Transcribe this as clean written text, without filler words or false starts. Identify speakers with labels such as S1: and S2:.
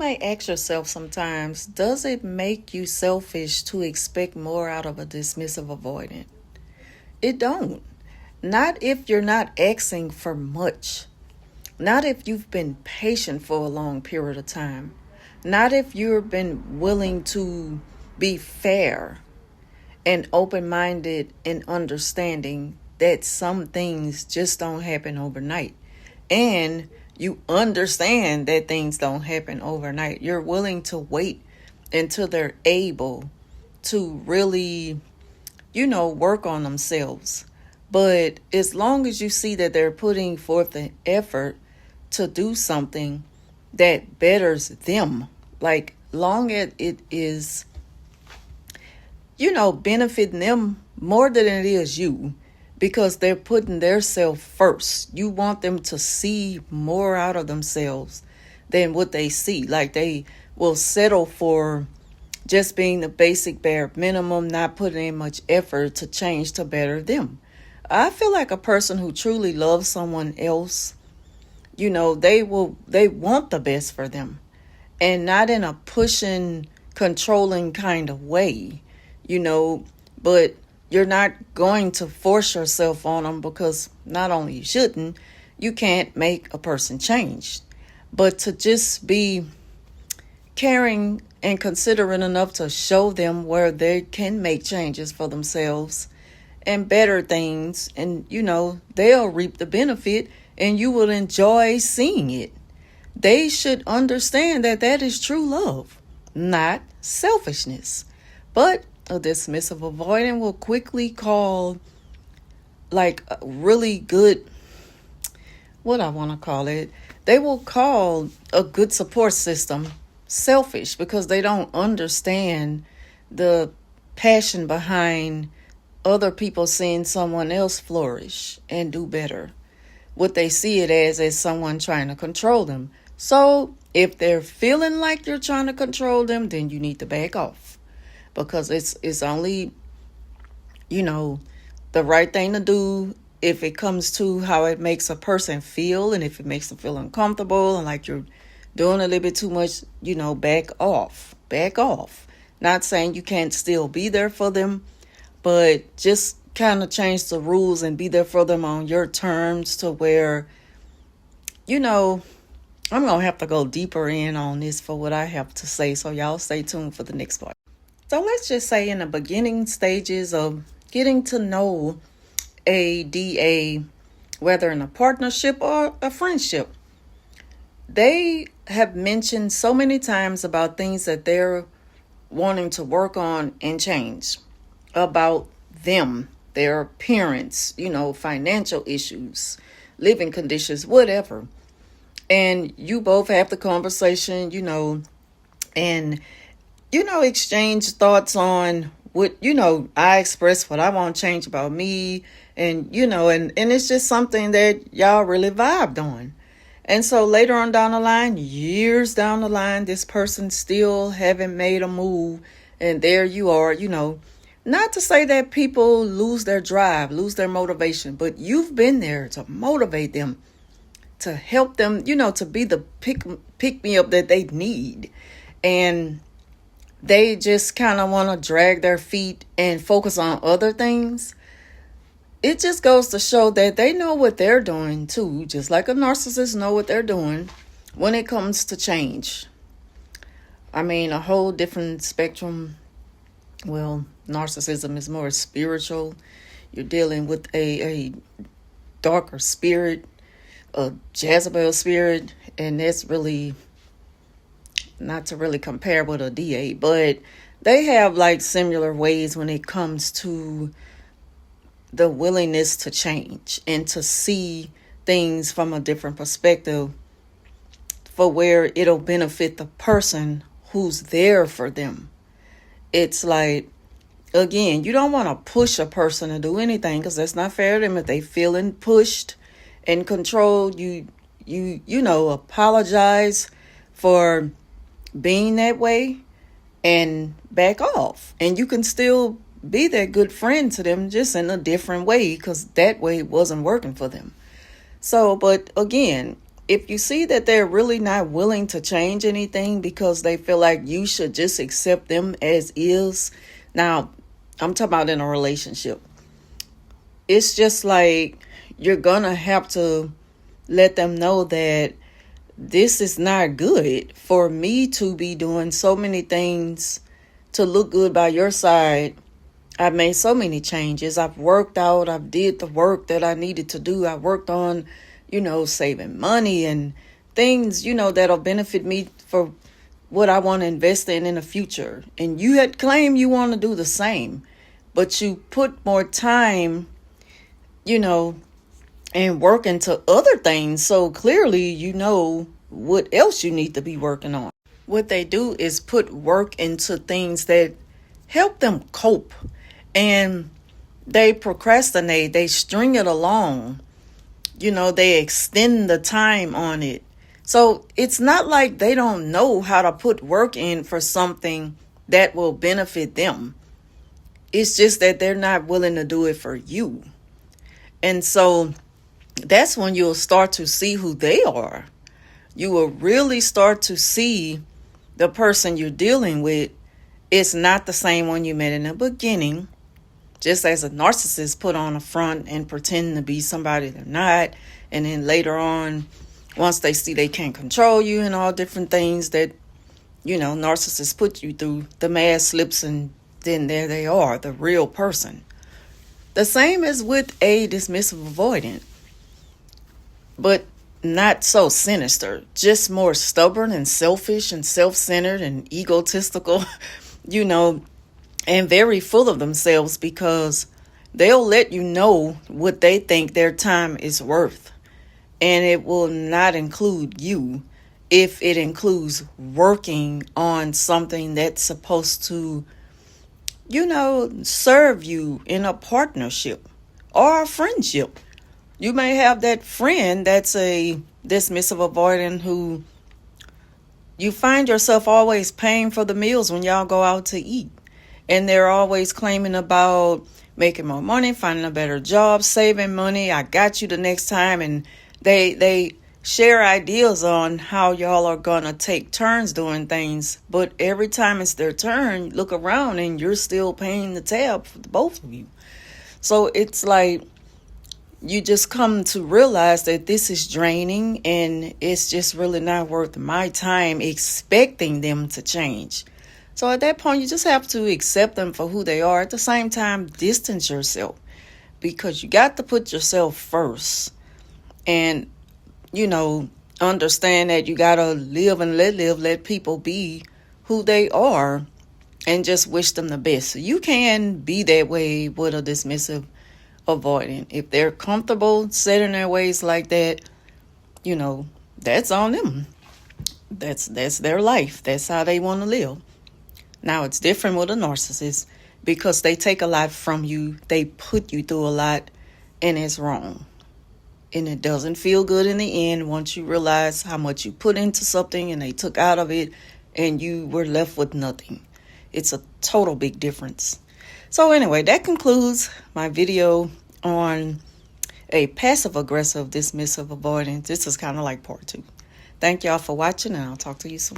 S1: may ask yourself sometimes, does it make you selfish to expect more out of a dismissive avoidant? It don't. Not if you're not asking for much. Not if you've been patient for a long period of time. Not if you've been willing to be fair and open-minded and understanding that some things just don't happen overnight. And you understand that things don't happen overnight. You're willing to wait until they're able to really, work on themselves. But as long as you see that they're putting forth the effort to do something that betters them, like long as it is, benefiting them more than it is you, because they're putting their self first. You want them to see more out of themselves than what they see. Like they will settle for just being the basic bare minimum, not putting in much effort to change to better them. I feel like a person who truly loves someone else, they want the best for them, and not in a pushing, controlling kind of way, but you're not going to force yourself on them, because not only you shouldn't, you can't make a person change, but to just be caring and considerate enough to show them where they can make changes for themselves and better things, and they'll reap the benefit and you will enjoy seeing it. They should understand that that is true love, not selfishness. But a dismissive avoidant will quickly call, like, a really good, what I want to call it, they will call a good support system selfish, because they don't understand the passion behind other people seeing someone else flourish and do better. What they see it as someone trying to control them. So if they're feeling like you're trying to control them, then you need to back off, because it's only, the right thing to do if it comes to how it makes a person feel, and if it makes them feel uncomfortable and like you're doing a little bit too much, back off. Not saying you can't still be there for them, but just kind of change the rules and be there for them on your terms, to where, I'm going to have to go deeper in on this for what I have to say. So y'all stay tuned for the next part. So let's just say in the beginning stages of getting to know a DA, whether in a partnership or a friendship, they have mentioned so many times about things that they're wanting to work on and change about them, their appearance, financial issues, living conditions, whatever. And you both have the conversation, and, exchange thoughts on what, I express what I want to change about me. And, and it's just something that y'all really vibed on. And so later on down the line, years down the line, this person still haven't made a move. And there you are, not to say that people lose their drive, lose their motivation, but you've been there to motivate them, to help them, to be the pick me up that they need. And they just kind of want to drag their feet and focus on other things. It just goes to show that they know what they're doing too, just like a narcissist know what they're doing when it comes to change. I mean, a whole different spectrum. Well, narcissism is more spiritual. You're dealing with a darker spirit, a Jezebel spirit, and that's really not to really compare with a DA, but they have like similar ways when it comes to the willingness to change and to see things from a different perspective, for where it'll benefit the person who's there for them. It's like, again, you don't want to push a person to do anything, because that's not fair to them. If they feeling pushed and controlled, you apologize for being that way and back off. And you can still be that good friend to them, just in a different way, because that way wasn't working for them. So, but again, if you see that they're really not willing to change anything because they feel like you should just accept them as is. Now, I'm talking about in a relationship. It's just like you're gonna have to let them know that this is not good for me to be doing so many things to look good by your side. I've made so many changes. I've worked out. I've did the work that I needed to do. I worked on, saving money and things, that'll benefit me for what I want to invest in the future. And you had claimed you want to do the same, but you put more time, and work into other things. So clearly, what else you need to be working on. What they do is put work into things that help them cope. And they procrastinate. They string it along. They extend the time on it. So it's not like they don't know how to put work in for something that will benefit them. It's just that they're not willing to do it for you. And so that's when you'll start to see who they are. You will really start to see the person you're dealing with. It's not the same one you met in the beginning. Just as a narcissist put on a front and pretend to be somebody they're not. And then later on, once they see they can't control you and all different things that, narcissists put you through, the mask slips and then there they are, the real person. The same as with a dismissive avoidant, but not so sinister, just more stubborn and selfish and self-centered and egotistical, and very full of themselves because they'll let you know what they think their time is worth. And it will not include you if it includes working on something that's supposed to, serve you in a partnership or a friendship. You may have that friend that's a dismissive avoidant who you find yourself always paying for the meals when y'all go out to eat. And they're always claiming about making more money, finding a better job, saving money. I got you the next time. And they share ideas on how y'all are going to take turns doing things. But every time it's their turn, look around and you're still paying the tab for the both of you. So it's like you just come to realize that this is draining and it's just really not worth my time expecting them to change. So at that point, you just have to accept them for who they are. At the same time, distance yourself because you got to put yourself first and, understand that you got to live and let people be who they are and just wish them the best. So you can be that way with a dismissive avoidant. If they're comfortable set in their ways like that, that's on them. That's their life. That's how they want to live. Now, it's different with a narcissist because they take a lot from you. They put you through a lot, and it's wrong. And it doesn't feel good in the end once you realize how much you put into something and they took out of it and you were left with nothing. It's a total big difference. So anyway, that concludes my video on a passive-aggressive dismissive avoidance. This is kind of like part 2. Thank y'all for watching, and I'll talk to you soon.